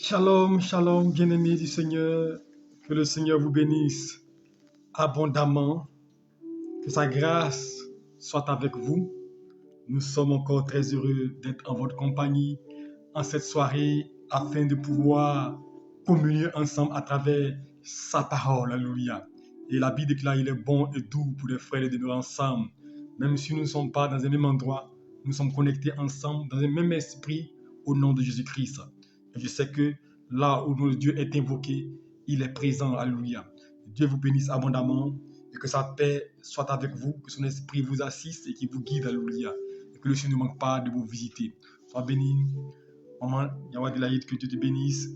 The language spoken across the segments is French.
Shalom, shalom, bien-aimés du Seigneur. Que le Seigneur vous bénisse abondamment. Que sa grâce soit avec vous. Nous sommes encore très heureux d'être en votre compagnie en cette soirée afin de pouvoir communier ensemble à travers sa parole. Alléluia. Et la Bible déclare qu'il est bon et doux pour les frères de demeurer ensemble. Même si nous ne sommes pas dans un même endroit, nous sommes connectés ensemble dans un même esprit au nom de Jésus-Christ. Et je sais que là où notre Dieu est invoqué, il est présent. Alléluia. Dieu vous bénisse abondamment et que sa paix soit avec vous, que son esprit vous assiste et qu'il vous guide. Alléluia. Et que le Seigneur ne manque pas de vous visiter. Sois béni. Maman Yawadelaïd, que Dieu te bénisse.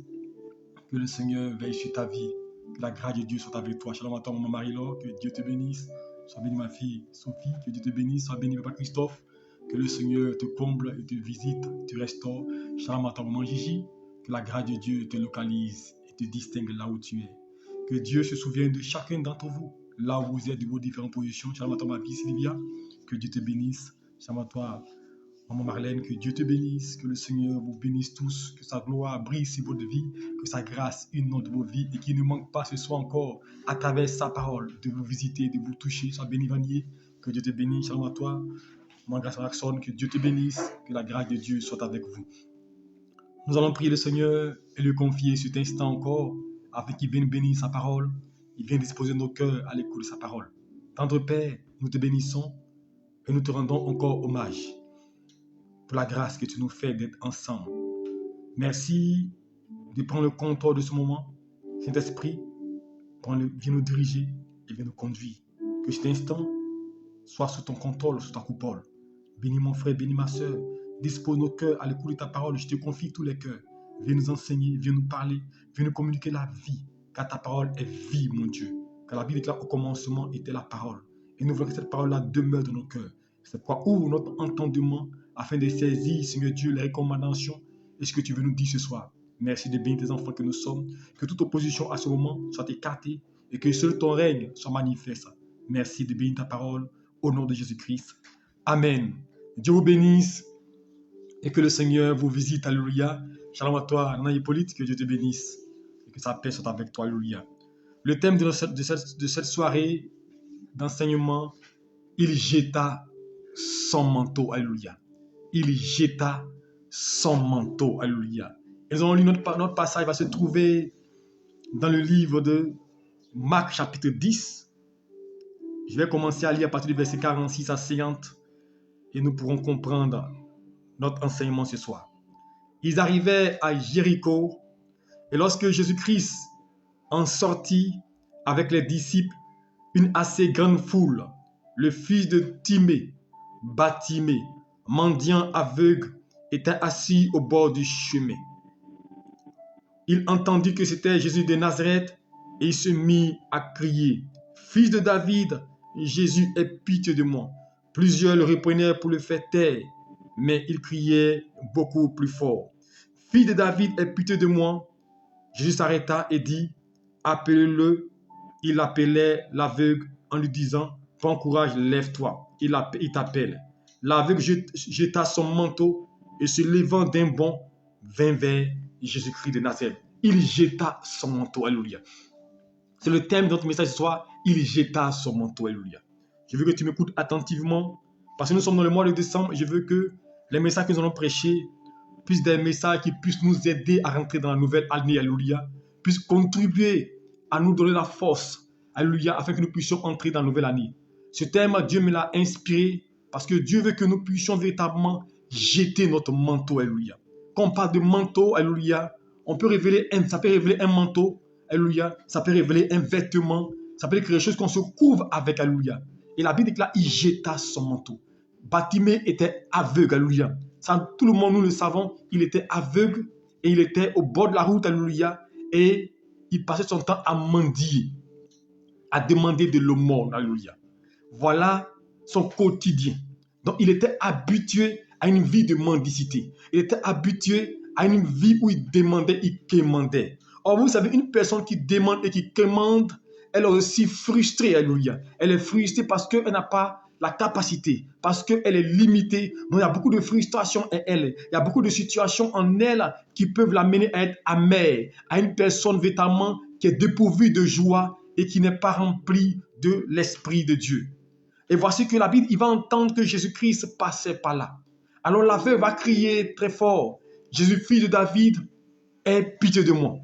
Que le Seigneur veille sur ta vie. Que la grâce de Dieu soit avec toi. Shalom à toi, maman Marie-Laure. Que Dieu te bénisse. Sois bénie, ma fille Sophie. Que Dieu te bénisse. Sois bénie, papa Christophe. Que le Seigneur te comble et te visite, te restaure. Shalom à toi, maman Gigi. Que la grâce de Dieu te localise et te distingue là où tu es. Que Dieu se souvienne de chacun d'entre vous, là où vous êtes, de vos différentes positions. Shalom à toi, ma fille Sylvia. Que Dieu te bénisse. Shalom à toi, maman Marlène, que Dieu te bénisse, que le Seigneur vous bénisse tous, que sa gloire brille sur votre vie, que sa grâce inonde vos vies et qu'il ne manque pas ce soir encore, à travers sa parole, de vous visiter, de vous toucher. Sois béni, Vanier, que Dieu te bénisse. Shalom à toi, maman Grâce Raxon, que Dieu te bénisse, que la grâce de Dieu soit avec vous. Nous allons prier le Seigneur et lui confier cet instant encore, afin qu'il vienne bénir sa parole, il vienne disposer nos cœurs à l'écoute de sa parole. Tendre Père, nous te bénissons et nous te rendons encore hommage pour la grâce que tu nous fais d'être ensemble. Merci de prendre le contrôle de ce moment. Saint-Esprit, viens nous diriger et viens nous conduire. Que cet instant soit sous ton contrôle, sous ta coupole. Bénis mon frère, bénis ma soeur. Dispose nos cœurs à l'écoute de ta parole. Je te confie tous les cœurs. Viens nous enseigner, viens nous parler, viens nous communiquer la vie. Car ta parole est vie, mon Dieu. Car la Bible déclare au commencement était la parole. Et nous voulons que cette parole-là demeure dans nos cœurs. C'est pourquoi ouvre notre entendement afin de saisir, Seigneur Dieu, les recommandations et ce que tu veux nous dire ce soir. Merci de bénir tes enfants que nous sommes. Que toute opposition à ce moment soit écartée et que seul ton règne soit manifeste. Merci de bénir ta parole au nom de Jésus-Christ. Amen. Dieu vous bénisse et que le Seigneur vous visite. Alléluia. Shalom à toi, Nana Hippolyte, que Dieu te bénisse et que sa paix soit avec toi. Alléluia. Le thème de cette soirée d'enseignement, il jeta son manteau. Alléluia. Il jeta son manteau. Alléluia. Et nous allons lire notre passage va se trouver dans le livre de Marc chapitre 10. Je vais commencer à lire à partir du verset 46 à 50 et nous pourrons comprendre notre enseignement ce soir. Ils arrivaient à Jéricho et lorsque Jésus-Christ en sortit avec les disciples, une assez grande foule, le fils de Timée, Bartimée, mendiant aveugle, était assis au bord du chemin. Il entendit que c'était Jésus de Nazareth et il se mit à crier, « Fils de David, Jésus, aie pitié de moi. » Plusieurs le reprenaient pour le faire taire, mais il criait beaucoup plus fort, « Fils de David, aie pitié de moi. » Jésus s'arrêta et dit, « Appelez-le. » Il appelait l'aveugle en lui disant, « Prends courage, lève-toi. » Il t'appelle. L'aveugle jeta son manteau et se levant d'un bond, vint vers Jésus-Christ de Nazareth. Il jeta son manteau. Alléluia. C'est le thème de notre message ce soir. Il jeta son manteau. Alléluia. Je veux que tu m'écoutes attentivement parce que nous sommes dans le mois de décembre. Je veux que les messages que nous allons prêcher puissent des messages qui puissent nous aider à rentrer dans la nouvelle année. Alléluia. Puissent contribuer à nous donner la force. Alléluia. Afin que nous puissions entrer dans la nouvelle année. Ce thème, Dieu me l'a inspiré parce que Dieu veut que nous puissions véritablement jeter notre manteau. Alléluia. Quand on parle de manteau, alléluia, ça peut révéler un manteau, alléluia, ça peut révéler un vêtement, ça peut être quelque chose qu'on se couvre avec, alléluia. Et la Bible déclare, il jeta son manteau. Bartimée était aveugle, alléluia. Ça, tout le monde, nous le savons, il était aveugle et il était au bord de la route, alléluia, et il passait son temps à mendier, à demander de l'aumône, alléluia. Voilà son quotidien. Donc, il était habitué à une vie de mendicité. Il était habitué à une vie où il demandait, il quémandait. Or, vous savez, une personne qui demande et qui quémande, elle est aussi frustrée, alléluia. Elle est frustrée parce qu'elle n'a pas la capacité, parce qu'elle est limitée. Donc, il y a beaucoup de frustration en elle. Il y a beaucoup de situations en elle qui peuvent l'amener à être amère, à une personne véritablement qui est dépourvue de joie et qui n'est pas remplie de l'Esprit de Dieu. Et voici que la Bible, il va entendre que Jésus-Christ passait par là. Alors la veuve va crier très fort, Jésus, fils de David, aie pitié de moi.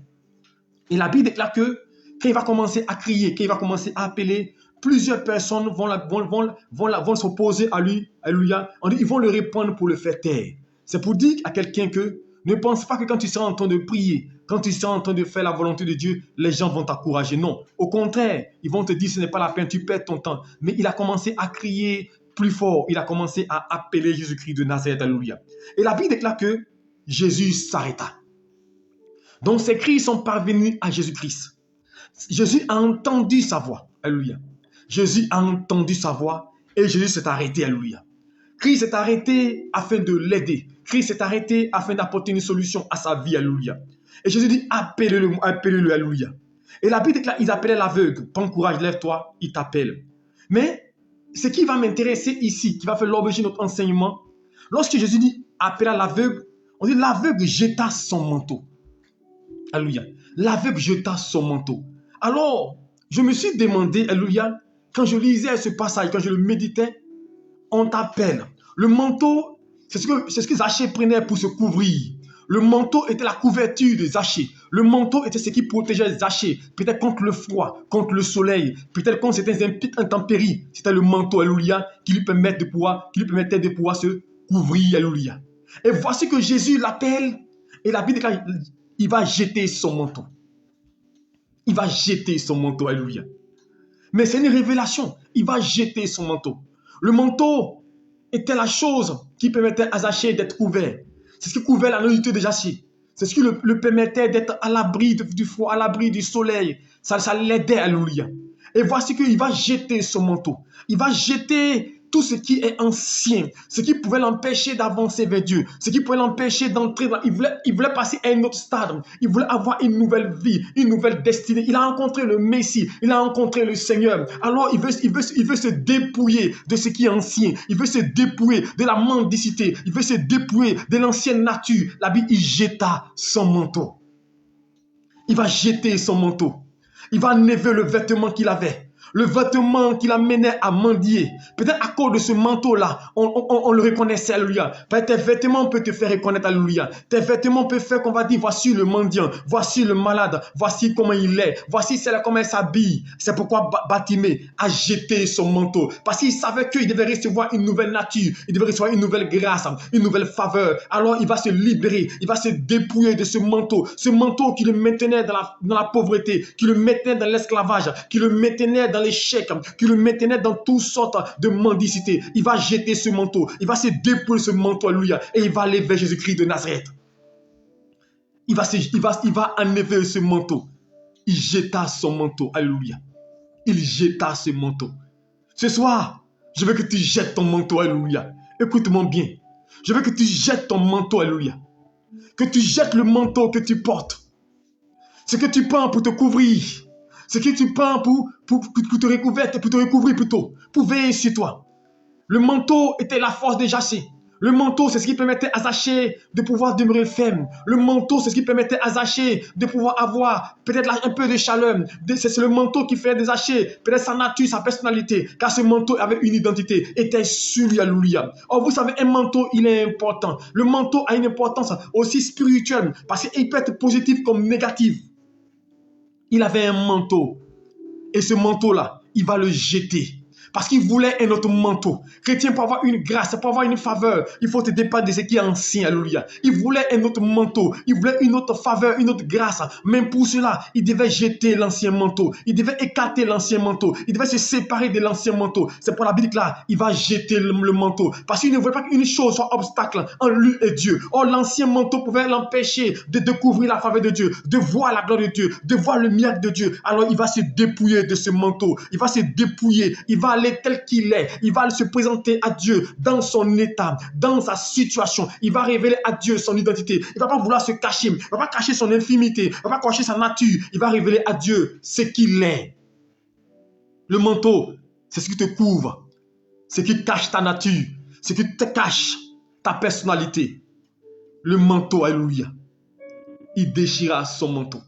Et la Bible déclare que quand il va commencer à crier, quand il va commencer à appeler, plusieurs personnes vont s'opposer à lui. Alléluia. Ils vont le répondre pour le faire taire. C'est pour dire à quelqu'un que ne pense pas que quand tu seras en train de prier, quand tu seras en train de faire la volonté de Dieu, les gens vont t'encourager. Non. Au contraire, ils vont te dire ce n'est pas la peine, tu perds ton temps. Mais il a commencé à crier plus fort. Il a commencé à appeler Jésus-Christ de Nazareth. Alléluia. Et la Bible déclare que Jésus s'arrêta. Donc ces cris sont parvenus à Jésus-Christ. Jésus a entendu sa voix. Alléluia. Jésus a entendu sa voix et Jésus s'est arrêté. Alléluia. Christ s'est arrêté afin de l'aider. Christ s'est arrêté afin d'apporter une solution à sa vie. Alléluia. Et Jésus dit, appelez-le, appelez-le. Alléluia. Et la Bible déclare, il appelait l'aveugle. Prends courage, lève-toi, il t'appelle. Mais ce qui va m'intéresser ici, qui va faire l'objet de notre enseignement, lorsque Jésus dit, appela l'aveugle, on dit, l'aveugle jeta son manteau. Alléluia. L'aveugle jeta son manteau. Alors, je me suis demandé, alléluia, quand je lisais ce passage, quand je le méditais, on t'appelle. Le manteau, c'est ce que Zachée prenait pour se couvrir. Le manteau était la couverture de Zachée. Le manteau était ce qui protégeait Zachée, peut-être contre le froid, contre le soleil, peut-être contre certaines intempéries. C'était le manteau, alléluia, qui lui permettait de pouvoir se couvrir, alléluia. Et voici que Jésus l'appelle, et la Bible déclare, il va jeter son manteau. Il va jeter son manteau, alléluia. Mais c'est une révélation. Il va jeter son manteau. Le manteau était la chose qui permettait à Zachée d'être couvert. C'est ce qui couvrait la nudité de Zachée. C'est ce qui le permettait d'être à l'abri du froid, à l'abri du soleil. Ça l'aidait, alléluia. Et voici qu'il va jeter son manteau. Il va jeter tout ce qui est ancien, ce qui pouvait l'empêcher d'avancer vers Dieu, ce qui pouvait l'empêcher d'entrer dans... Il voulait passer à un autre stade. Il voulait avoir une nouvelle vie, une nouvelle destinée. Il a rencontré le Messie, il a rencontré le Seigneur. Alors il veut se dépouiller de ce qui est ancien. Il veut se dépouiller de la mendicité. Il veut se dépouiller de l'ancienne nature. La Bible, il jeta son manteau. Il va jeter son manteau. Il va enlever le vêtement qu'il avait. Le vêtement qui l'amenait à mendier. Peut-être à cause de ce manteau-là, on le reconnaissait, alléluia. Peut-être tes vêtements peuvent te faire reconnaître, alléluia. Tes vêtements peuvent faire qu'on va dire, voici le mendiant, voici le malade, voici comment il est, voici comment il s'habille. C'est pourquoi Bartimée a jeté son manteau. Parce qu'il savait qu'il devait recevoir une nouvelle nature, il devait recevoir une nouvelle grâce, une nouvelle faveur. Alors il va se libérer, il va se dépouiller de ce manteau qui le maintenait dans la pauvreté, qui le maintenait dans l'esclavage, qui le maintenait dans l'échec, qui le maintenait dans toutes sortes de mendicité. Il va jeter ce manteau, il va se dépouiller ce manteau, alléluia, et il va aller vers Jésus-Christ de Nazareth. Il va enlever ce manteau. Il jeta son manteau, alléluia. Il jeta ce manteau. Ce soir, je veux que tu jettes ton manteau, alléluia. Écoute-moi bien. Je veux que tu jettes ton manteau, alléluia. Que tu jettes le manteau que tu portes. Ce que tu prends pour te couvrir. Ce que tu prends pour te recouvrir plutôt, pour veiller sur toi. Le manteau était la force de Zachée. Le manteau, c'est ce qui permettait à Zachée de pouvoir demeurer ferme. Le manteau, c'est ce qui permettait à Zachée de pouvoir avoir peut-être un peu de chaleur. C'est le manteau qui fait de Zachée peut-être sa nature, sa personnalité. Car ce manteau avait une identité, était sur lui, alléluia. Or, vous savez, un manteau, il est important. Le manteau a une importance aussi spirituelle parce qu'il peut être positif comme négatif. Il avait un manteau. Et ce manteau-là, il va le jeter. Parce qu'il voulait un autre manteau. Chrétien, pour avoir une grâce, pour avoir une faveur, il faut te dépendre de ce qui est ancien, alléluia. Il voulait un autre manteau. Il voulait une autre faveur, une autre grâce. Même pour cela, il devait jeter l'ancien manteau. Il devait écarter l'ancien manteau. Il devait se séparer de l'ancien manteau. C'est pour la Bible que là, il va jeter le manteau. Parce qu'il ne voulait pas qu'une chose soit obstacle en lui et Dieu. Or, l'ancien manteau pouvait l'empêcher de découvrir la faveur de Dieu, de voir la gloire de Dieu, de voir le miracle de Dieu. Alors, il va se dépouiller de ce manteau. Il va se dépouiller. Il va aller tel qu'il est. Il va se présenter à Dieu dans son état, dans sa situation. Il va révéler à Dieu son identité. Il ne va pas vouloir se cacher. Il ne va pas cacher son infimité. Il ne va pas cacher sa nature. Il va révéler à Dieu ce qu'il est. Le manteau, c'est ce qui te couvre. ce qui cache ta nature, ce qui te cache ta personnalité. Le manteau, alléluia. Il déchira son manteau.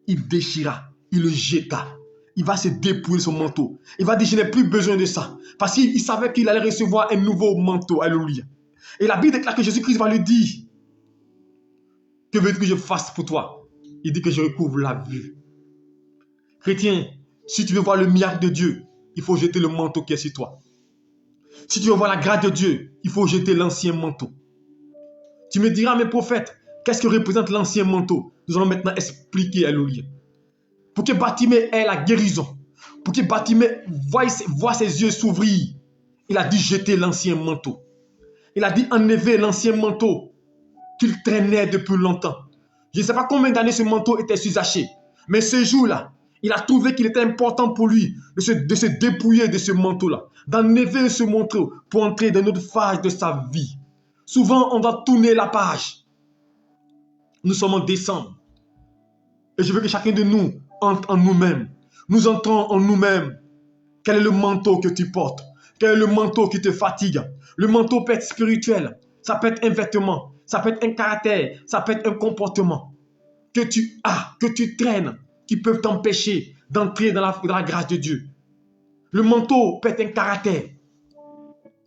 Il déchira, il le jeta. Il va se dépouiller son manteau. Il va dire, je n'ai plus besoin de ça. Parce qu'il savait qu'il allait recevoir un nouveau manteau. Alléluia. Et la Bible déclare que Jésus-Christ va lui dire, que veux-tu que je fasse pour toi? Il dit que je recouvre la vue. Chrétien, si tu veux voir le miracle de Dieu, il faut jeter le manteau qui est sur toi. Si tu veux voir la grâce de Dieu, il faut jeter l'ancien manteau. Tu me diras, mes prophètes, qu'est-ce que représente l'ancien manteau? Nous allons maintenant expliquer, alléluia. Pour que Bartimée ait la guérison, pour que Bartimée voie ses yeux s'ouvrir, il a dit jeter l'ancien manteau. Il a dit enlever l'ancien manteau qu'il traînait depuis longtemps. Je ne sais pas combien d'années ce manteau était susaché, mais ce jour-là, il a trouvé qu'il était important pour lui de se dépouiller de ce manteau-là, d'enlever ce manteau pour entrer dans une autre phase de sa vie. Souvent, on doit tourner la page. Nous sommes en décembre. Et je veux que chacun de nous entre en nous-mêmes. Nous entrons en nous-mêmes. Quel est le manteau que tu portes? Quel est le manteau qui te fatigue? Le manteau peut être spirituel. Ça peut être un vêtement. Ça peut être un caractère. Ça peut être un comportement que tu as, que tu traînes, qui peuvent t'empêcher d'entrer dans la grâce de Dieu. Le manteau peut être un caractère.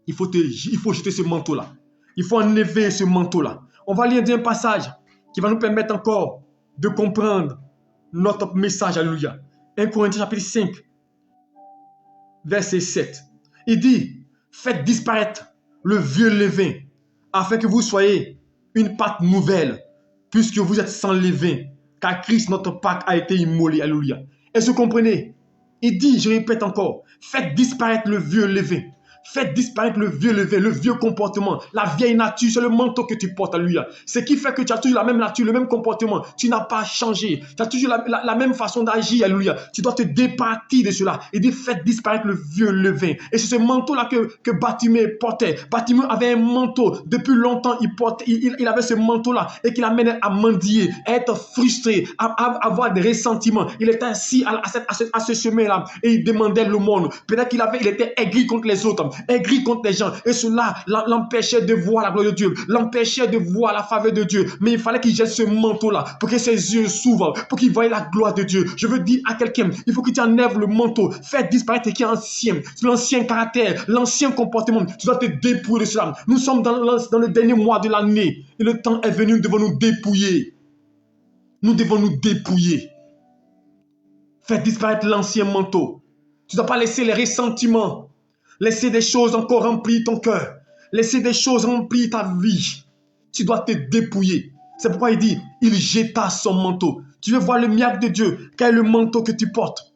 Il faut jeter ce manteau-là. Il faut enlever ce manteau-là. On va lire un passage qui va nous permettre encore de comprendre notre message. Alléluia. 1 Corinthiens chapitre 5, verset 7. Il dit, faites disparaître le vieux levain, afin que vous soyez une pâte nouvelle, puisque vous êtes sans levain, car Christ, notre Pâque, a été immolé. Alléluia. Est-ce que vous comprenez? Il dit, je répète encore, faites disparaître le vieux levain. Faites disparaître le vieux levain, le vieux comportement, la vieille nature, c'est le manteau que tu portes, alléluia. Ce qui fait que tu as toujours la même nature, le même comportement. Tu n'as pas changé. Tu as toujours la même façon d'agir, alléluia. Tu dois te départir de cela. Il dit, faites disparaître le vieux levain. Et c'est ce manteau-là que Bartimée portait. Bartimée avait un manteau. Depuis longtemps, il avait ce manteau-là et qui l'amenait à mendier, à être frustré, à avoir des ressentiments. Il était assis à ce chemin-là et il demandait le monde. Peut-être qu'il était aigri contre les autres, aigri contre les gens, et cela l'empêchait de voir la gloire de Dieu, l'empêchait de voir la faveur de Dieu. Mais il fallait qu'il jette ce manteau-là pour que ses yeux s'ouvrent, pour qu'il voie la gloire de Dieu. Je veux dire à quelqu'un, il faut que tu enlèves le manteau, fais disparaître ce qui est ancien, l'ancien caractère, l'ancien comportement. Tu dois te dépouiller de cela. Nous sommes dans le dernier mois de l'année et le temps est venu, nous devons nous dépouiller. Nous devons nous dépouiller. Fais disparaître l'ancien manteau. Tu ne dois pas laisser les ressentiments, laisser des choses encore remplir ton cœur. Laisser des choses remplir ta vie. Tu dois te dépouiller. C'est pourquoi il dit, il jeta son manteau. Tu veux voir le miracle de Dieu. Quel est le manteau que tu portes?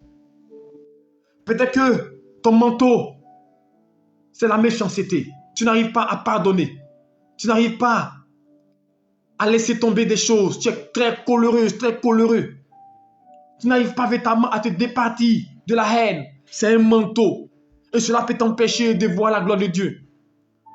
Peut-être que ton manteau, c'est la méchanceté. Tu n'arrives pas à pardonner. Tu n'arrives pas à laisser tomber des choses. Tu es très colérieux, très coléreux. Tu n'arrives pas véritablement à te départir de la haine. C'est un manteau. Et cela peut t'empêcher de voir la gloire de Dieu.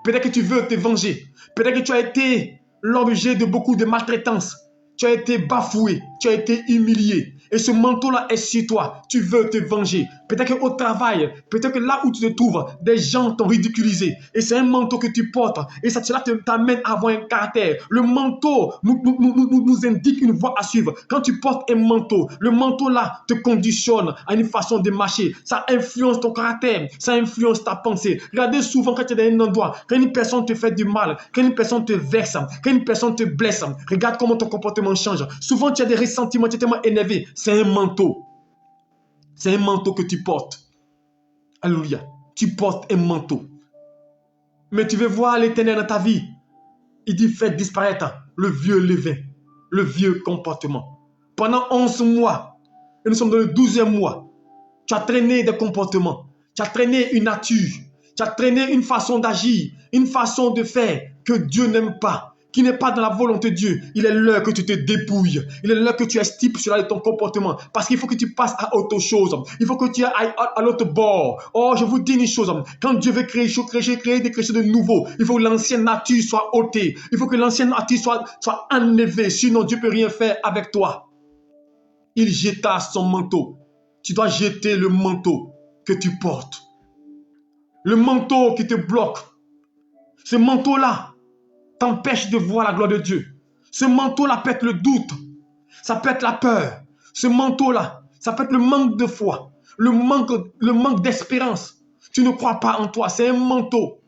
Peut-être que tu veux te venger. Peut-être que tu as été l'objet de beaucoup de maltraitance. Tu as été bafoué. Tu as été humilié. Et ce manteau-là est sur toi. Tu veux te venger. Peut-être qu'au travail, peut-être que là où tu te trouves, des gens t'ont ridiculisé. Et c'est un manteau que tu portes. Et cela t'amène à avoir un caractère. Le manteau nous indique une voie à suivre. Quand tu portes un manteau, le manteau-là te conditionne à une façon de marcher. Ça influence ton caractère. Ça influence ta pensée. Regardez souvent quand tu es dans un endroit, quand une personne te fait du mal, quand une personne te vexe, quand une personne te blesse, regarde comment ton comportement change. Souvent tu as des ressentiments, tu es tellement énervé. C'est un manteau. C'est un manteau que tu portes. Alléluia. Tu portes un manteau. Mais tu veux voir l'Éternel dans ta vie. Il dit, faites disparaître le vieux levain, le vieux comportement. Pendant 11 mois, et nous sommes dans le 12e mois, tu as traîné des comportements. Tu as traîné une nature. Tu as traîné une façon d'agir, une façon de faire que Dieu n'aime pas, qui n'est pas dans la volonté de Dieu. Il est l'heure que tu te dépouilles. Il est l'heure que tu estipes cela de ton comportement. Parce qu'il faut que tu passes à autre chose. Il faut que tu ailles à l'autre bord. Oh, je vous dis une chose. Quand Dieu veut créer des créations de nouveau, il faut que l'ancienne nature soit ôtée. Il faut que l'ancienne nature soit enlevée. Sinon, Dieu ne peut rien faire avec toi. Il jeta son manteau. Tu dois jeter le manteau que tu portes. le manteau qui te bloque, ce manteau-là t'empêche de voir la gloire de Dieu. Ce manteau-là peut être le doute, ça peut être la peur. Ce manteau-là, ça peut être le manque de foi, le manque d'espérance. Tu ne crois pas en toi, c'est un manteau.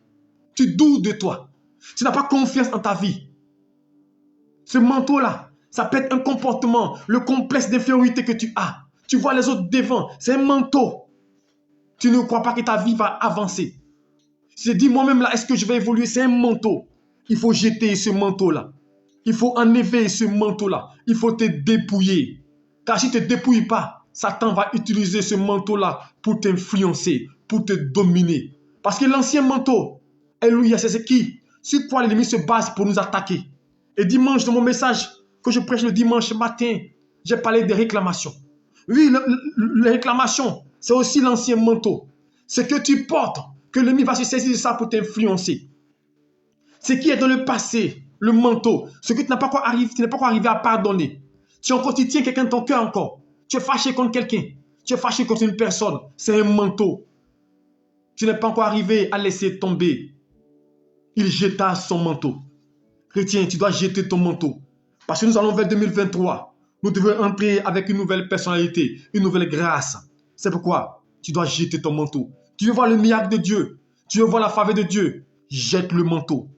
Tu doutes de toi. Tu n'as pas confiance en ta vie. Ce manteau-là, ça peut être un comportement, le complexe d'infériorité que tu as. Tu vois les autres devant, c'est un manteau. Tu ne crois pas que ta vie va avancer. Tu te dis, moi-même là, est-ce que je vais évoluer? C'est un manteau. Il faut jeter ce manteau-là. Il faut enlever ce manteau-là. Il faut te dépouiller. Car si tu ne te dépouilles pas, Satan va utiliser ce manteau-là pour t'influencer, pour te dominer. Parce que l'ancien manteau, alléluia, c'est ce qui, sur quoi l'ennemi se base pour nous attaquer. Et dimanche, dans mon message que je prêche le dimanche matin, j'ai parlé des réclamations. Oui, les réclamations, c'est aussi l'ancien manteau. Ce que tu portes, que l'ennemi va se saisir de ça pour t'influencer. Ce qui est dans le passé, le manteau, ce que tu n'as pas encore arrivé à pardonner. Tu tiens quelqu'un dans ton cœur encore. Tu es fâché contre quelqu'un. Tu es fâché contre une personne. C'est un manteau. Tu n'es pas encore arrivé à laisser tomber. Il jeta son manteau. Chrétien, tu dois jeter ton manteau. Parce que nous allons vers 2023. Nous devons entrer avec une nouvelle personnalité, une nouvelle grâce. C'est pourquoi tu dois jeter ton manteau. Tu veux voir le miracle de Dieu. Tu veux voir la faveur de Dieu. Jette le manteau.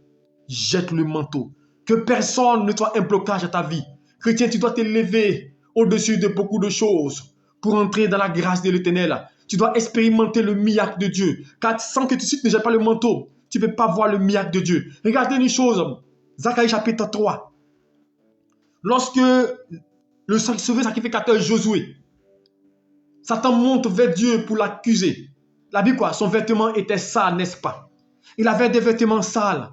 Jette le manteau. Que personne ne soit un blocage à ta vie. Chrétien, tu dois t'élever au-dessus de beaucoup de choses pour entrer dans la grâce de l'Éternel. Tu dois expérimenter le miracle de Dieu. Car sans que tu ne jettes pas le manteau, tu ne peux pas voir le miracle de Dieu. Regardez une chose. Zacharie chapitre 3. Lorsque le sacrificateur Josué, Satan monte vers Dieu pour l'accuser. La Bible quoi? Son vêtement était sale, n'est-ce pas? Il avait des vêtements sales.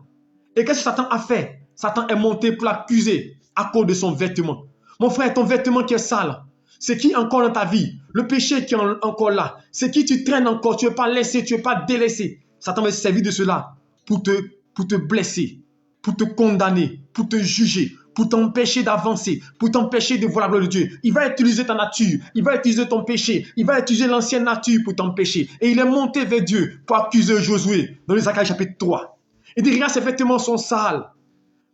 Et qu'est-ce que Satan a fait? Satan est monté pour l'accuser à cause de son vêtement. Mon frère, ton vêtement qui est sale, c'est qui encore dans ta vie? Le péché qui est encore là, c'est qui tu traînes encore, tu ne veux pas laisser, tu ne veux pas délaisser. Satan va se servir de cela pour te blesser, pour te condamner, pour te juger, pour t'empêcher d'avancer, pour t'empêcher de voir la gloire de Dieu. Il va utiliser ta nature, il va utiliser ton péché, il va utiliser l'ancienne nature pour t'empêcher. Et il est monté vers Dieu pour accuser Josué dans le Zacharie chapitre 3. Il dit, regarde, ses vêtements sont sales.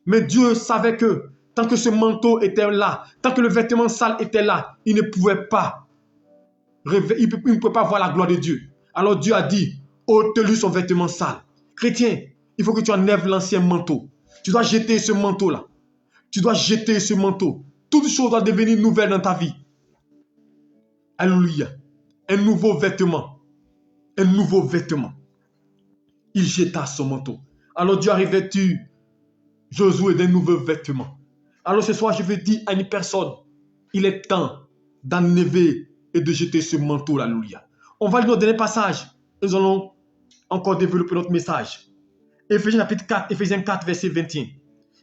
Mais Dieu savait que tant que ce manteau était là, tant que le vêtement sale était là, il ne pouvait pas voir la gloire de Dieu. Alors Dieu a dit, ôte-lui son vêtement sale. Chrétien, il faut que tu enlèves l'ancien manteau. Tu dois jeter ce manteau-là. Tu dois jeter ce manteau. Toute chose doit devenir nouvelle dans ta vie. Alléluia. Un nouveau vêtement. Un nouveau vêtement. Il jeta son manteau. Alors Dieu a revêtu Josué d'un nouveau vêtement. Alors ce soir, je veux dire à une personne, il est temps d'enlever et de jeter ce manteau. Alléluia. On va lire notre dernier passage. Nous allons encore développer notre message. Éphésiens chapitre 4, Éphésiens 4, verset 21.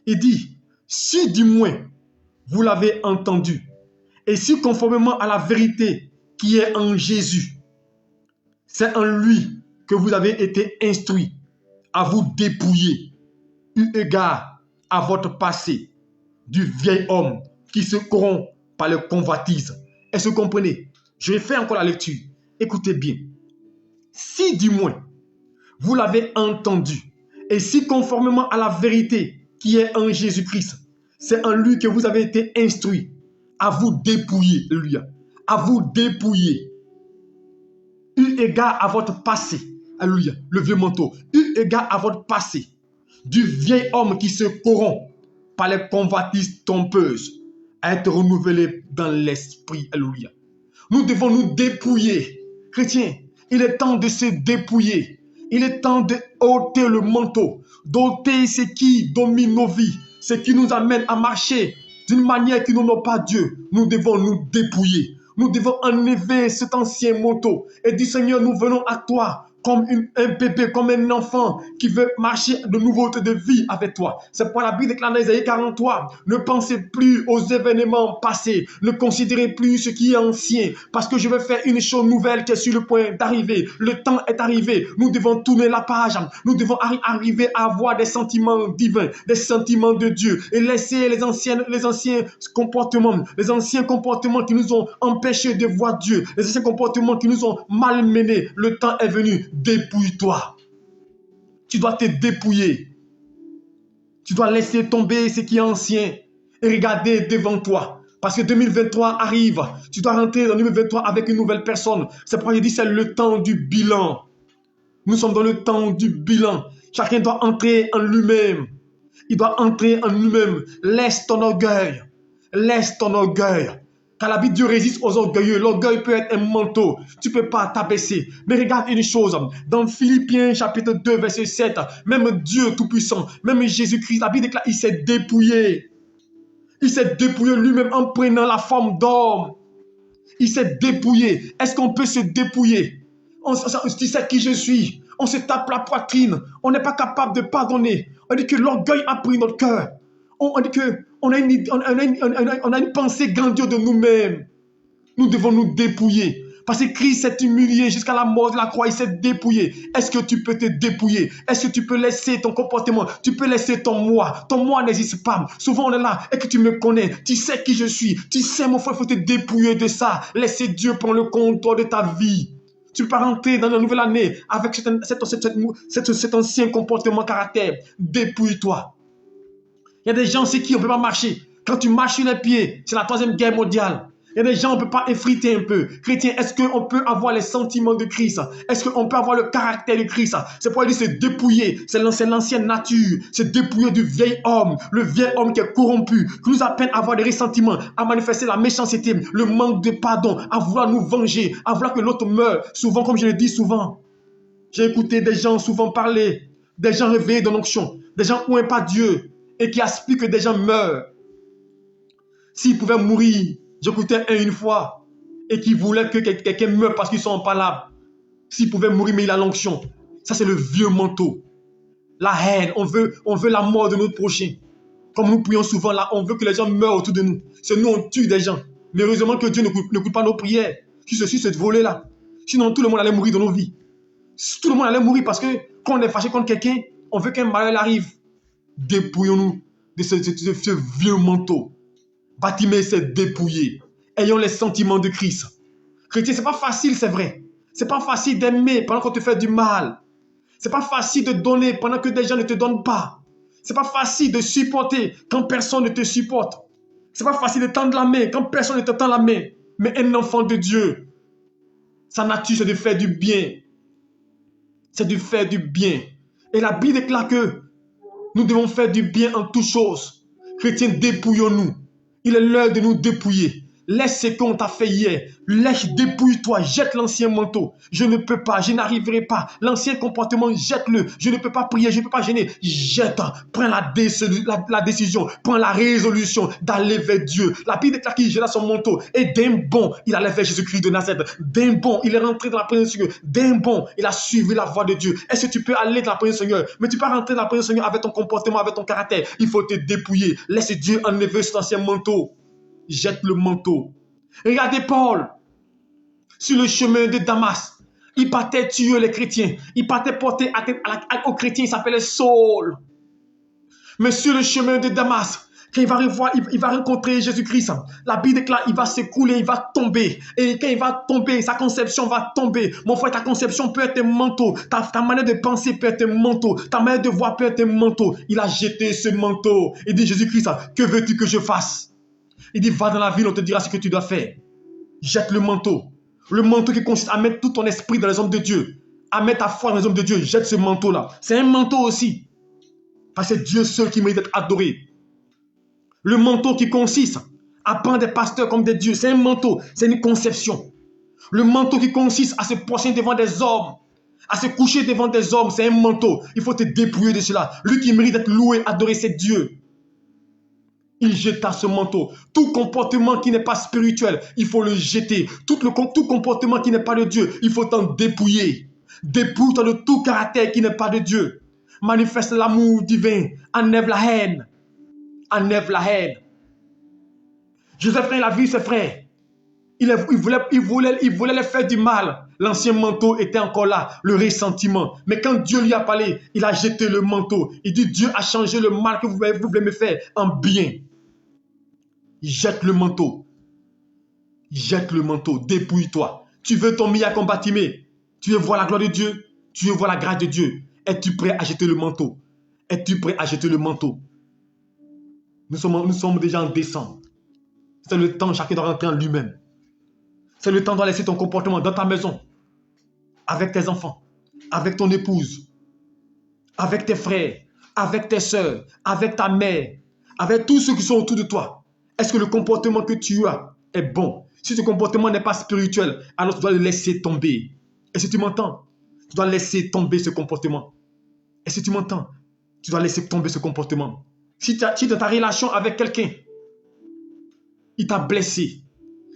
Il dit, si du moins vous l'avez entendu, et si conformément à la vérité qui est en Jésus, c'est en lui que vous avez été instruits à vous dépouiller, eu égard à votre passé, du vieil homme qui se corrompt par le convoitise. Est-ce que vous comprenez? Je vais faire encore la lecture. Écoutez bien. Si du moins vous l'avez entendu, et si conformément à la vérité qui est en Jésus-Christ, c'est en lui que vous avez été instruits à vous dépouiller, alléluia, à vous dépouiller, eu égard à votre passé, alléluia, le vieux manteau, eu égard à votre passé, du vieil homme qui se corrompt par les convoitises trompeuses, à être renouvelé dans l'esprit, alléluia. Nous devons nous dépouiller. Chrétiens, il est temps de se dépouiller. Il est temps de ôter le manteau, d'ôter ce qui domine nos vies, ce qui nous amène à marcher d'une manière qui n'honore pas Dieu. Nous devons nous dépouiller. Nous devons enlever cet ancien manteau et dire, Seigneur, nous venons à toi comme un bébé, comme un enfant qui veut marcher de nouveauté de vie avec toi. C'est pourquoi la Bible déclare dans Isaïe 43, ne pensez plus aux événements passés, ne considérez plus ce qui est ancien, parce que je vais faire une chose nouvelle qui est sur le point d'arriver. Le temps est arrivé, nous devons tourner la page, nous devons arriver à avoir des sentiments divins, des sentiments de Dieu, et laisser les anciens comportements qui nous ont empêchés de voir Dieu, les anciens comportements qui nous ont malmenés. Le temps est venu. Dépouille-toi. Tu dois te dépouiller. Tu dois laisser tomber ce qui est ancien et regarder devant toi. Parce que 2023 arrive. Tu dois rentrer dans 2023 avec une nouvelle personne. C'est pourquoi je dis c'est le temps du bilan. Nous sommes dans le temps du bilan. Chacun doit entrer en lui-même. Il doit entrer en lui-même. Laisse ton orgueil. Laisse ton orgueil. Car la Bible, Dieu résiste aux orgueilleux. L'orgueil peut être un manteau. Tu ne peux pas t'abaisser. Mais regarde une chose. Dans Philippiens chapitre 2, verset 7, même Dieu Tout-Puissant, même Jésus-Christ, la Bible déclare, il s'est dépouillé. Il s'est dépouillé lui-même en prenant la forme d'homme. Il s'est dépouillé. Est-ce qu'on peut se dépouiller? On se dit, c'est qui je suis. On se tape la poitrine. On n'est pas capable de pardonner. On dit que l'orgueil a pris notre cœur. On dit qu'on a une pensée grandiose de nous-mêmes. Nous devons nous dépouiller. Parce que Christ s'est humilié jusqu'à la mort de la croix. Il s'est dépouillé. Est-ce que tu peux te dépouiller? Est-ce que tu peux laisser ton comportement? Tu peux laisser ton moi. Ton moi n'existe pas. Souvent on est là et que tu me connais. Tu sais qui je suis. Tu sais mon frère, il faut te dépouiller de ça. Laisser Dieu prendre le contrôle de ta vie. Tu ne peux pas rentrer dans la nouvelle année avec cet ancien comportement, caractère. Dépouille-toi. Il y a des gens, c'est qui on ne peut pas marcher. Quand tu marches sur les pieds, c'est la 3e guerre mondiale. Il y a des gens, on ne peut pas effriter un peu. Chrétien, est-ce qu'on peut avoir les sentiments de Christ? Est-ce qu'on peut avoir le caractère de Christ? C'est pour lui se dépouiller. C'est l'ancienne nature. Se dépouiller du vieil homme. Le vieil homme qui est corrompu. Qui nous appelle à avoir des ressentiments, à manifester la méchanceté, le manque de pardon, à vouloir nous venger, à vouloir que l'autre meure. Souvent, comme je le dis souvent, j'ai écouté des gens souvent parler, des gens réveillés dans l'onction, des gens où n'est pas Dieu et qui aspirent que des gens meurent. S'ils pouvaient mourir, j'écoutais une fois et qui voulait que quelqu'un meure parce qu'ils sont pas là. S'ils pouvaient mourir, mais il a l'onction. Ça, c'est le vieux manteau. La haine, on veut la mort de notre prochain. Comme nous prions souvent là, on veut que les gens meurent autour de nous. C'est nous, on tue des gens. Mais heureusement que Dieu n'écoute pas nos prières. Si ceci, ce volet-là. Sinon, tout le monde allait mourir dans nos vies. Tout le monde allait mourir parce que quand on est fâché contre quelqu'un, on veut qu'un malheur arrive. Dépouillons-nous de ce vieux manteau. Bartimée s'est dépouillé. Ayons les sentiments de Christ. Chrétien, c'est pas facile, c'est vrai. C'est pas facile d'aimer pendant qu'on te fait du mal. C'est pas facile de donner pendant que des gens ne te donnent pas. C'est pas facile de supporter quand personne ne te supporte. C'est pas facile de tendre la main quand personne ne te tend la main. Mais un enfant de Dieu, sa nature, c'est de faire du bien. C'est de faire du bien. Et la Bible déclare que nous devons faire du bien en toutes choses. Chrétiens, dépouillons-nous. Il est l'heure de nous dépouiller. Laisse ce qu'on t'a fait hier. Laisse, dépouille-toi, jette l'ancien manteau. Je ne peux pas, je n'arriverai pas. L'ancien comportement, jette-le. Je ne peux pas prier, je ne peux pas gêner. Jette, prends la décision, prends la résolution d'aller vers Dieu. La Bible déclare qu'il jeta son manteau. Et d'un bond, il allait vers Jésus-Christ de Nazareth. D'un bond, il est rentré dans la présence du Seigneur. D'un bond, il a suivi la voie de Dieu. Est-ce que tu peux aller dans la présence du Seigneur? Mais tu peux rentrer dans la présence du Seigneur avec ton comportement, avec ton caractère. Il faut te dépouiller. Laisse Dieu enlever cet ancien manteau. Jette le manteau. Regardez Paul sur le chemin de Damas. Il partait tuer les chrétiens. Il partait porter aux chrétiens. Il s'appelait Saul. Mais sur le chemin de Damas, quand il va rencontrer Jésus-Christ, la Bible déclare il va s'écouler, il va tomber. Et quand il va tomber, sa conception va tomber. Mon frère, ta conception peut être un manteau. Ta manière de penser peut être un manteau. Ta manière de voir peut être un manteau. Il a jeté ce manteau. Il dit Jésus-Christ, que veux-tu que je fasse? Il dit, va dans la ville, on te dira ce que tu dois faire. Jette le manteau. Le manteau qui consiste à mettre tout ton esprit dans les hommes de Dieu. À mettre ta foi dans les hommes de Dieu. Jette ce manteau-là. C'est un manteau aussi. Parce que c'est Dieu seul qui mérite d'être adoré. Le manteau qui consiste à prendre des pasteurs comme des dieux. C'est un manteau. C'est une conception. Le manteau qui consiste à se prosterner devant des hommes. À se coucher devant des hommes. C'est un manteau. Il faut te dépouiller de cela. Lui qui mérite d'être loué, adoré, c'est Dieu. Il jeta ce manteau. Tout comportement qui n'est pas spirituel, il faut le jeter. Tout comportement qui n'est pas de Dieu, il faut t'en dépouiller. Dépouille-toi de tout caractère qui n'est pas de Dieu. Manifeste l'amour divin. Enlève la haine. Enlève la haine. Joseph, il a vu ses frères. Il voulait les faire du mal. L'ancien manteau était encore là, le ressentiment. Mais quand Dieu lui a parlé, il a jeté le manteau. Il dit, Dieu a changé le mal que vous voulez me faire en bien. Jette le manteau. Jette le manteau. Dépouille-toi. Tu veux ton miracle comme Bartimée. Tu veux voir la gloire de Dieu. Tu veux voir la grâce de Dieu. Es-tu prêt à jeter le manteau? Es-tu prêt à jeter le manteau? Nous sommes déjà en décembre. C'est le temps, chacun doit rentrer en lui-même. C'est le temps de laisser ton comportement dans ta maison, avec tes enfants, avec ton épouse, avec tes frères, avec tes soeurs, avec ta mère, avec tous ceux qui sont autour de toi. Est-ce que le comportement que tu as est bon? Si ce comportement n'est pas spirituel, alors tu dois le laisser tomber. Est-ce que tu m'entends? Tu dois laisser tomber ce comportement. Est-ce que tu m'entends? Tu dois laisser tomber ce comportement. Si dans ta relation avec quelqu'un, il t'a blessé,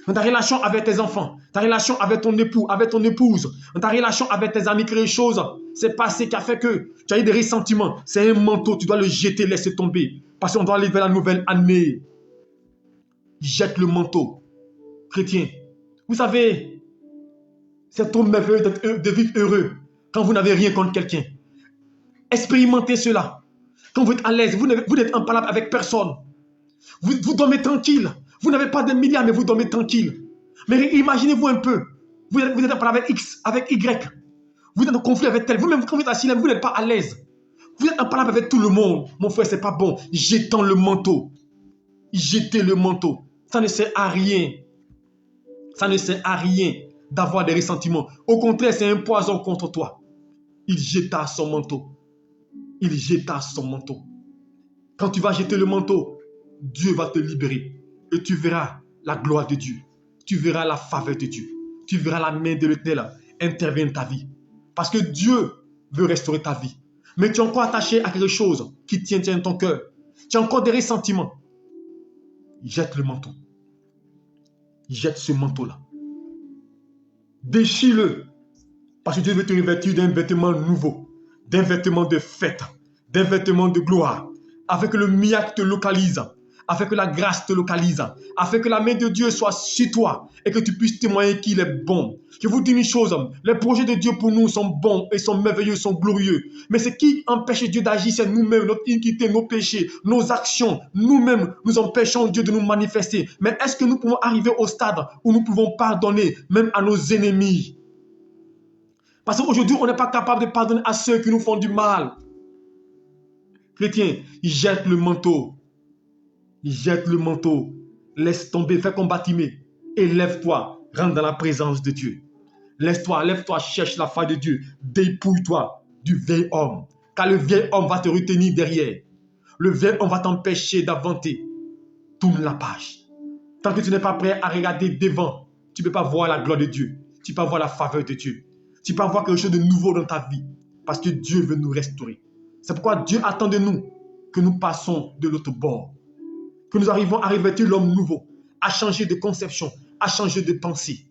dans ta relation avec tes enfants, ta relation avec ton époux, avec ton épouse, dans ta relation avec tes amis, quelque chose s'est passé qui a fait que tu as eu des ressentiments. C'est un manteau, tu dois le jeter, laisser tomber. Parce qu'on doit aller vers la nouvelle année. Jette le manteau. Chrétien, vous savez, c'est trop merveilleux de vivre heureux quand vous n'avez rien contre quelqu'un. Expérimentez cela. Quand vous êtes à l'aise, vous n'êtes en parole avec personne. Vous dormez tranquille. Vous n'avez pas de milliards, mais vous dormez tranquille. Mais imaginez-vous un peu. Vous êtes en parole avec X, avec Y. Vous êtes en conflit avec tel. Vous-même, quand vous êtes assis là, vous n'êtes pas à l'aise. Vous êtes en parole avec tout le monde. Mon frère, c'est pas bon. Jetons le manteau. Jetez le manteau. Ça ne sert à rien. Ça ne sert à rien d'avoir des ressentiments. Au contraire, c'est un poison contre toi. Il jeta son manteau. Il jeta son manteau. Quand tu vas jeter le manteau, Dieu va te libérer. Et tu verras la gloire de Dieu. Tu verras la faveur de Dieu. Tu verras la main de l'Éternel intervenir dans ta vie. Parce que Dieu veut restaurer ta vie. Mais tu es encore attaché à quelque chose qui tient dans ton cœur. Tu as encore des ressentiments. Jette le manteau. Jette ce manteau-là. Déchire-le. Parce que Dieu veut te revêtir d'un vêtement nouveau. D'un vêtement de fête. D'un vêtement de gloire. Afin que le miracle te localise. Afin que la grâce te localise. Afin que la main de Dieu soit sur toi. Et que tu puisses témoigner qu'il est bon. Je vous dis une chose. Les projets de Dieu pour nous sont bons et sont merveilleux, sont glorieux. Mais ce qui empêche Dieu d'agir, c'est nous-mêmes, notre iniquité, nos péchés, nos actions. Nous-mêmes, nous empêchons Dieu de nous manifester. Mais est-ce que nous pouvons arriver au stade où nous pouvons pardonner même à nos ennemis? Parce qu'aujourd'hui, on n'est pas capable de pardonner à ceux qui nous font du mal. Chrétien, jette le manteau. Jette le manteau. Laisse tomber, fais comme Bartimée. Et lève-toi, rentre dans la présence de Dieu. Laisse-toi, lève-toi, cherche la face de Dieu. Dépouille-toi du vieil homme. Car le vieil homme va te retenir derrière. Le vieil homme va t'empêcher d'avancer. Tourne la page. Tant que tu n'es pas prêt à regarder devant, tu ne peux pas voir la gloire de Dieu. Tu ne peux pas voir la faveur de Dieu. Tu peux avoir quelque chose de nouveau dans ta vie. Parce que Dieu veut nous restaurer. C'est pourquoi Dieu attend de nous que nous passons de l'autre bord. Que nous arrivons à revêtir l'homme nouveau. À changer de conception. À changer de pensée.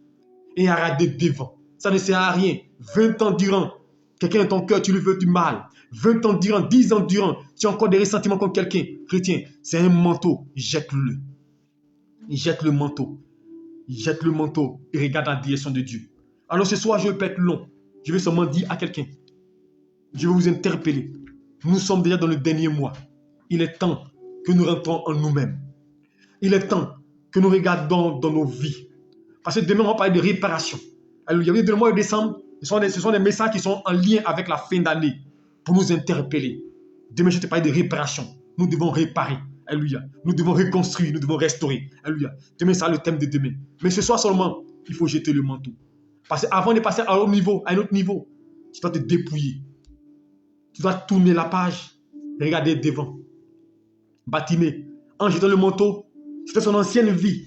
Et à regarder devant. Ça ne sert à rien. 20 ans durant, quelqu'un dans ton cœur, tu lui veux du mal. 20 ans durant, 10 ans durant, tu as encore des ressentiments contre quelqu'un. Chrétien, c'est un manteau. Jette-le. Jette le manteau. Jette le manteau et regarde la direction de Dieu. Alors ce soir, je vais pas être long. Je vais seulement dire à quelqu'un. Je vais vous interpeller. Nous sommes déjà dans le dernier mois. Il est temps que nous rentrons en nous-mêmes. Il est temps que nous regardons dans nos vies. Parce que demain, on va parler de réparation. Alléluia. Le mois de décembre, ce sont des messages qui sont en lien avec la fin d'année pour nous interpeller. Demain, je te parle de réparation. Nous devons réparer. Alléluia. Nous devons reconstruire, nous devons restaurer. Alléluia. Demain, c'est le thème de demain. Mais ce soir seulement, il faut jeter le manteau. Parce qu'avant de passer à un autre niveau, tu dois te dépouiller. Tu dois tourner la page, regarder devant. Bartimée, en jetant le manteau, c'était son ancienne vie.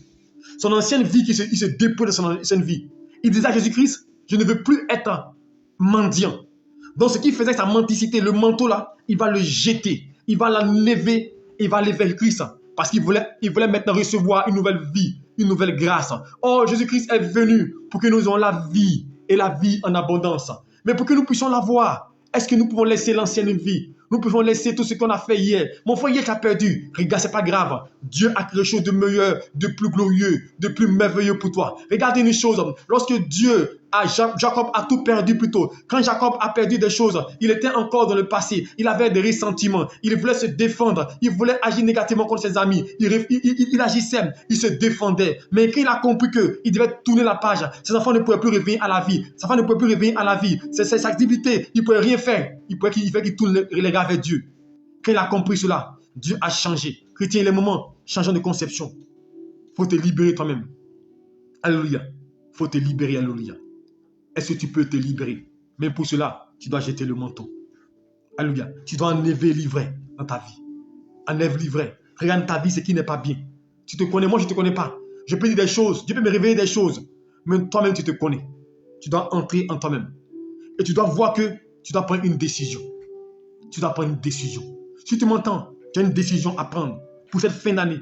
Son ancienne vie il se dépouille de son ancienne vie. Il disait à Jésus-Christ, je ne veux plus être mendiant. Donc ce qui faisait sa mendicité, le manteau là, il va le jeter. Il va l'enlever, il va aller vers Christ. Parce qu'il voulait maintenant recevoir une nouvelle vie, une nouvelle grâce. Oh, Jésus-Christ est venu pour que nous ayons la vie et la vie en abondance. Mais pour que nous puissions l'avoir, est-ce que nous pouvons laisser l'ancienne vie? Nous pouvons laisser tout ce qu'on a fait hier. Mon frère, hier, tu as perdu. Regarde, ce n'est pas grave. Dieu a quelque chose de meilleur, de plus glorieux, de plus merveilleux pour toi. Regardez une chose. Lorsque Dieu Jacob a tout perdu plutôt. Quand Jacob a perdu des choses, il était encore dans le passé. Il avait des ressentiments. Il voulait se défendre. Il voulait agir négativement contre ses amis. Il agissait. Il se défendait. Mais quand il a compris qu'il devait tourner la page, ses enfants ne pouvaient plus revenir à la vie. Ses enfants ne pouvaient plus revenir à la vie. Ses activités, il ne pouvait rien faire. Il fallait qu'il tourne les regards vers Dieu. Quand il a compris cela, Dieu a changé. Chrétien, il est le moment, changeant de conception. Il faut te libérer toi-même. Alléluia. Il faut te libérer, alléluia. Est-ce que tu peux te libérer? Mais pour cela, tu dois jeter le manteau. Alléluia. Tu dois enlever l'ivraie dans ta vie. Enlève l'ivraie. Regarde ta vie, ce qui n'est pas bien. Tu te connais, moi je ne te connais pas. Je peux dire des choses, Dieu peut me révéler des choses. Mais toi-même, tu te connais. Tu dois entrer en toi-même. Et tu dois voir que tu dois prendre une décision. Tu dois prendre une décision. Si tu m'entends, tu as une décision à prendre pour cette fin d'année.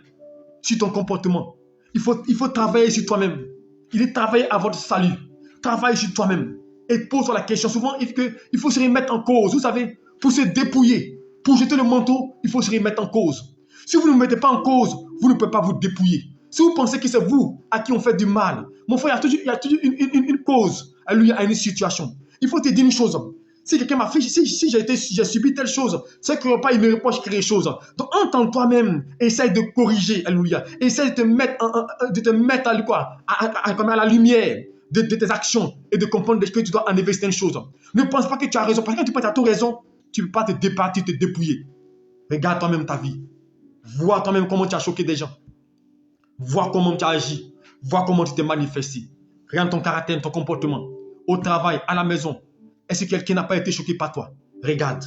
Sur ton comportement. Il faut travailler sur toi-même. Il est travailler à votre salut. Travaille sur toi-même. Et pose-toi la question. Souvent, il faut se remettre en cause. Vous savez, pour se dépouiller, pour jeter le manteau, il faut se remettre en cause. Si vous ne vous mettez pas en cause, vous ne pouvez pas vous dépouiller. Si vous pensez que c'est vous à qui on fait du mal, mon frère, il y a toujours une cause à lui, à une situation. Il faut te dire une chose. Si quelqu'un m'a fait, si j'ai subi telle chose, c'est que pas il me reproche quelque chose. Donc, entends toi-même, essaye de corriger, alléluia. Essaye de te mettre, à la lumière de tes actions et de comprendre que tu dois enlever certaines choses. Ne pense pas que tu as raison. Parce que quand tu penses que tu as tout raison, tu ne peux pas te départir, te dépouiller. Regarde toi-même ta vie. Vois toi-même comment tu as choqué des gens. Vois comment tu as agi. Vois comment tu t'es manifesté. Regarde ton caractère, ton comportement. Au travail, à la maison. Est-ce que quelqu'un n'a pas été choqué par toi? Regarde.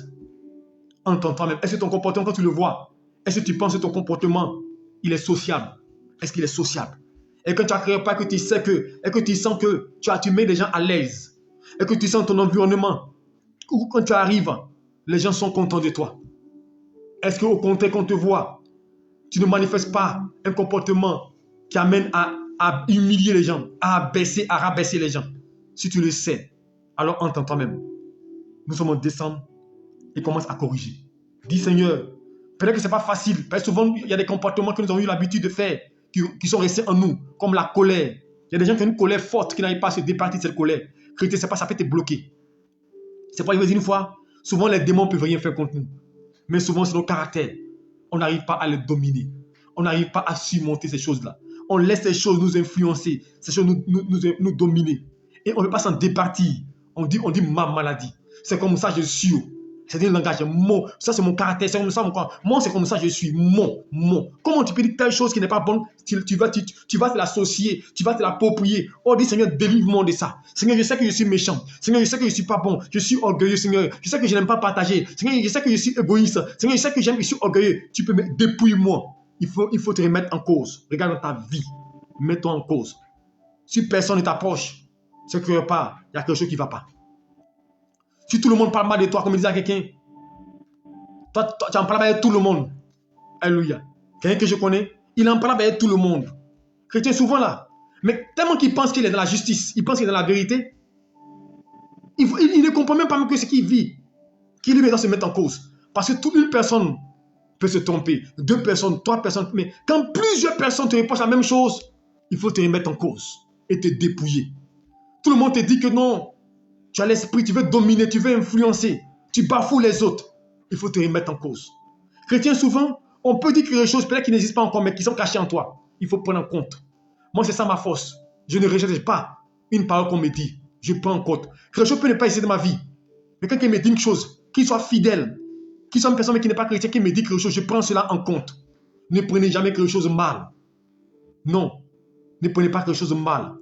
Entends toi-même. Est-ce que ton comportement, quand tu le vois, est-ce que tu penses que ton comportement, il est sociable? Est-ce qu'il est sociable? Et quand tu n'as pas que tu sais que, et que tu sens que tu mets les gens à l'aise, et que tu sens ton environnement, où quand tu arrives, les gens sont contents de toi. Est-ce qu'au contraire, quand on te voit, tu ne manifestes pas un comportement qui amène à humilier les gens, à rabaisser les gens? Si tu le sais, alors entends toi-même. Nous sommes en décembre et commence à corriger. Dis Seigneur, peut-être que ce n'est pas facile. Parce que souvent, il y a des comportements que nous avons eu l'habitude de faire qui sont restés en nous, comme la colère. Il y a des gens qui ont une colère forte, qui n'arrivent pas à se départir de cette colère. Chrétien, c'est pas, ça peut te bloquer. C'est pas, je veux dire une fois, souvent les démons ne peuvent rien faire contre nous. Mais souvent, c'est nos caractères. On n'arrive pas à les dominer. On n'arrive pas à surmonter ces choses-là. On laisse ces choses nous influencer, ces choses nous dominer. Et on ne peut pas s'en départir. On dit ma maladie. C'est comme ça je suis. C'est un langage, mon. Ça, c'est mon caractère. C'est comme ça, moi, c'est comme ça je suis. Mon. Comment tu peux dire telle chose qui n'est pas bonne? Tu vas te l'associer. Tu vas te l'approprier. Oh, dis Seigneur, délivre-moi de ça. Seigneur, je sais que je suis méchant. Seigneur, je sais que je ne suis pas bon. Je suis orgueilleux, Seigneur. Je sais que je n'aime pas partager. Seigneur, je sais que je suis égoïste. Seigneur, je sais que je suis orgueilleux. Tu peux me dépouiller-moi. Il faut te remettre en cause. Regarde dans ta vie. Mets-toi en cause. Si personne ne t'approche, c'est que il y a quelque chose qui ne va pas. Si tout le monde parle mal de toi, comme il disait à quelqu'un, toi, tu en parles avec tout le monde. Alléluia. Quelqu'un que je connais, il en parle avec tout le monde. Chrétien, souvent là. Mais tellement qu'il pense qu'il est dans la justice, il pense qu'il est dans la vérité, il ne comprend même pas que ce qu'il vit, qu'il lui doit se mettre en cause. Parce que toute une personne peut se tromper, 2 personnes, 3 personnes. Mais quand plusieurs personnes te reprochent la même chose, il faut te remettre en cause et te dépouiller. Tout le monde te dit que non. Tu as l'esprit, tu veux dominer, tu veux influencer. Tu bafoues les autres. Il faut te remettre en cause. Chrétien, souvent, on peut dire quelque chose peut-être qui n'existe pas encore, mais qui sont cachés en toi. Il faut prendre en compte. Moi, c'est ça ma force. Je ne rejette pas une parole qu'on me dit. Je prends en compte. Quelque chose peut ne pas exister dans ma vie. Mais quand quelqu'un me dit une chose, qu'il soit fidèle, qu'il soit une personne qui n'est pas chrétienne, qui me dit quelque chose, je prends cela en compte. Ne prenez jamais quelque chose mal. Non. Ne prenez pas quelque chose mal.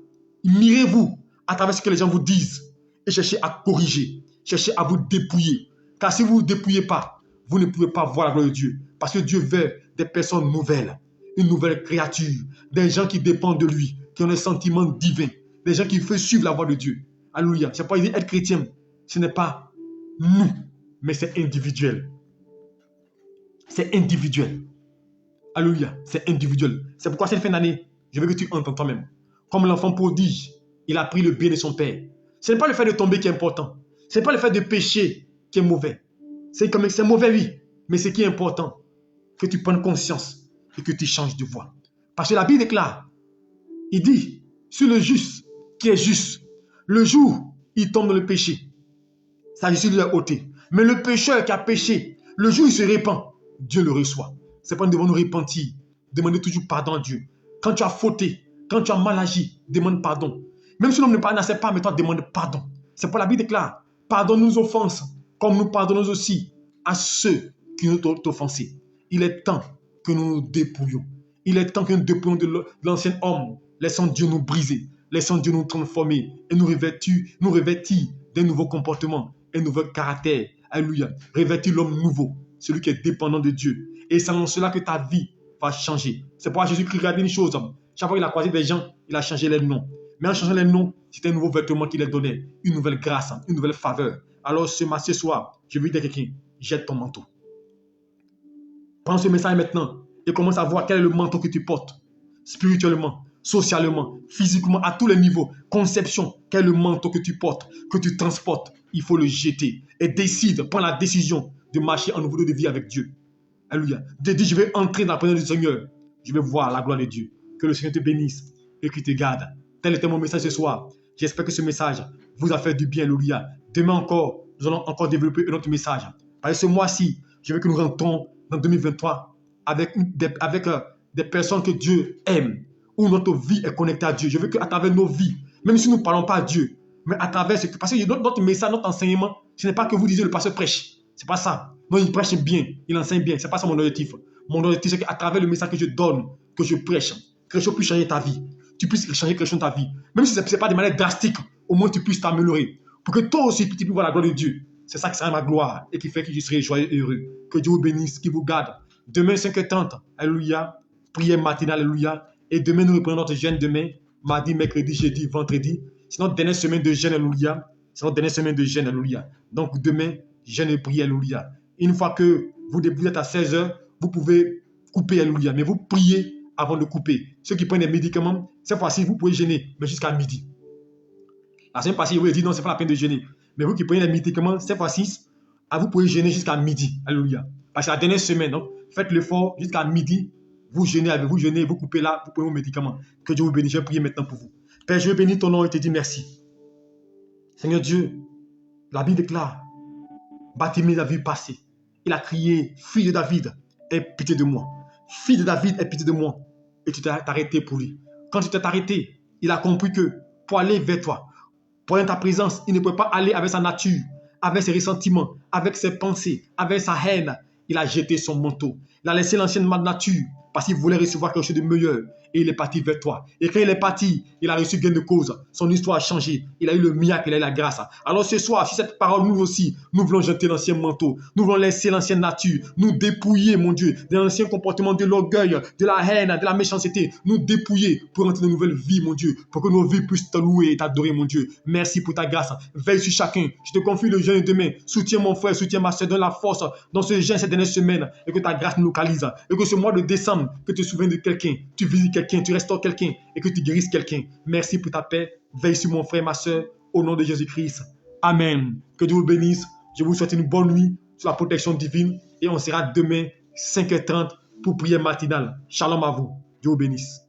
Mirez-vous à travers ce que les gens vous disent. Et cherchez à corriger, cherchez à vous dépouiller. Car si vous ne vous dépouillez pas, vous ne pouvez pas voir la gloire de Dieu. Parce que Dieu veut des personnes nouvelles, une nouvelle créature, des gens qui dépendent de lui, qui ont des sentiments divins, des gens qui veulent suivre la voie de Dieu. Alléluia. C'est pas être chrétien, ce n'est pas nous, mais c'est individuel. C'est individuel. Alléluia, c'est individuel. C'est pourquoi cette fin d'année, je veux que tu entends toi-même. Comme l'enfant prodige, il a pris le bien de son père. Ce n'est pas le fait de tomber qui est important. Ce n'est pas le fait de pécher qui est mauvais. C'est mauvais, oui. Mais ce qui est important, que tu prennes conscience et que tu changes de voie. Parce que la Bible déclare, il dit, sur le juste qui est juste, Le jour, il tombe dans le péché, sa justice lui est ôtée. Mais le pécheur qui a péché, le jour où il se répand, Dieu le reçoit. C'est pourquoi nous devons nous repentir, demander toujours pardon à Dieu. Quand tu as fauté, quand tu as mal agi, demande pardon. Même si l'homme n'accepte pas, mais toi demande pardon. C'est pour la Bible déclare, pardonne nos offenses, comme nous pardonnons aussi à ceux qui nous ont offensés. Il est temps que nous nous dépouillons. Il est temps que nous dépouillons de l'ancien homme. Laissons Dieu nous briser. Laissons Dieu nous transformer et nous revêtir d'un nouveau comportement, un nouveau caractère. Alléluia. Revêtir l'homme nouveau, celui qui est dépendant de Dieu. Et c'est en cela que ta vie va changer. C'est pourquoi Jésus-Christ regarde une chose. Chaque fois qu'il a croisé des gens, il a changé les noms. Mais en changeant les noms, c'est un nouveau vêtement qu'il a donné, une nouvelle grâce, une nouvelle faveur. Alors ce soir, je veux dire à quelqu'un, jette ton manteau. Prends ce message maintenant et commence à voir quel est le manteau que tu portes. Spirituellement, socialement, physiquement, à tous les niveaux. Conception, quel est le manteau que tu portes, que tu transportes. Il faut le jeter et décide, prends la décision de marcher en nouveau de vie avec Dieu. Alléluia. Dis, je vais entrer dans la présence du Seigneur. Je vais voir la gloire de Dieu. Que le Seigneur te bénisse et qu'il te garde. Tel était mon message ce soir. J'espère que ce message vous a fait du bien. Alléluia. Demain encore, nous allons encore développer un autre message. Parce que ce mois-ci, je veux que nous rentrons dans 2023 avec des personnes que Dieu aime, où notre vie est connectée à Dieu. Je veux qu'à travers nos vies, même si nous ne parlons pas à Dieu, mais à travers ce que... Parce que notre message, notre enseignement, ce n'est pas que vous disiez le pasteur prêche. Ce n'est pas ça. Non, il prêche bien, il enseigne bien. Ce n'est pas ça mon objectif. Mon objectif, c'est qu'à travers le message que je donne, que je prêche, quelque chose puisse changer ta vie. Tu puisses changer quelque chose dans ta vie. Même si ce n'est pas de manière drastique, au moins tu puisses t'améliorer. Pour que toi aussi, tu puisses voir la gloire de Dieu. C'est ça qui sera ma gloire et qui fait que je serai joyeux et heureux. Que Dieu vous bénisse, qu'il vous garde. Demain, 5h30, alléluia. Prière matinale, alléluia. Et demain, nous reprenons notre jeûne demain, mardi, mercredi, jeudi, vendredi. C'est notre dernière semaine de jeûne, alléluia. C'est notre dernière semaine de jeûne, alléluia. Donc demain, jeûne et prière, alléluia. Une fois que vous êtes à 16h, vous pouvez couper, alléluia. Mais vous priez avant de couper. Ceux qui prennent des médicaments, cette fois-ci, vous pouvez jeûner, mais jusqu'à midi. La semaine passée, je vous ai dit non, ce n'est pas la peine de jeûner. Mais vous qui prenez les médicaments, cette fois-ci, vous pouvez jeûner jusqu'à midi. Alléluia. Parce que la dernière semaine, donc, faites l'effort jusqu'à midi. Vous jeûnez, vous coupez là, vous prenez vos médicaments. Que Dieu vous bénisse. Je vais prier maintenant pour vous. Père, je bénis ton nom et te dis merci. Seigneur Dieu, la Bible déclare, Bartimée a vu passer. Il a crié, fille de David, aie pitié de moi. Fille de David, aie pitié de moi. Et tu t'es arrêté pour lui. Quand tu t'es arrêté, il a compris que pour aller vers toi, pour être en ta présence, il ne peut pas aller avec sa nature, avec ses ressentiments, avec ses pensées, avec sa haine. Il a jeté son manteau. Il a laissé l'ancienne nature parce qu'il voulait recevoir quelque chose de meilleur. Et il est parti vers toi. Et quand il est parti, il a reçu gain de cause. Son histoire a changé. Il a eu le miracle, il a eu la grâce. Alors ce soir, si cette parole nous aussi, nous voulons jeter l'ancien manteau. Nous voulons laisser l'ancienne nature. Nous dépouiller, mon Dieu, de l'ancien comportement de l'orgueil, de la haine, de la méchanceté. Nous dépouiller pour entrer dans une nouvelle vie, mon Dieu. Pour que nos vies puissent te louer et t'adorer, mon Dieu. Merci pour ta grâce. Veille sur chacun. Je te confie le jeûne demain. Soutiens mon frère, soutiens ma soeur. Donne la force dans ce jeûne cette dernière semaine. Et que ta grâce nous localise. Et que ce mois de décembre, que tu te souviens de quelqu'un. Tu visites quelqu'un, tu restaures quelqu'un et que tu guérisses quelqu'un. Merci pour ta paix. Veille sur mon frère, ma soeur, au nom de Jésus-Christ. Amen. Que Dieu vous bénisse. Je vous souhaite une bonne nuit sous la protection divine et on sera demain 5h30 pour prière matinale. Shalom à vous. Dieu vous bénisse.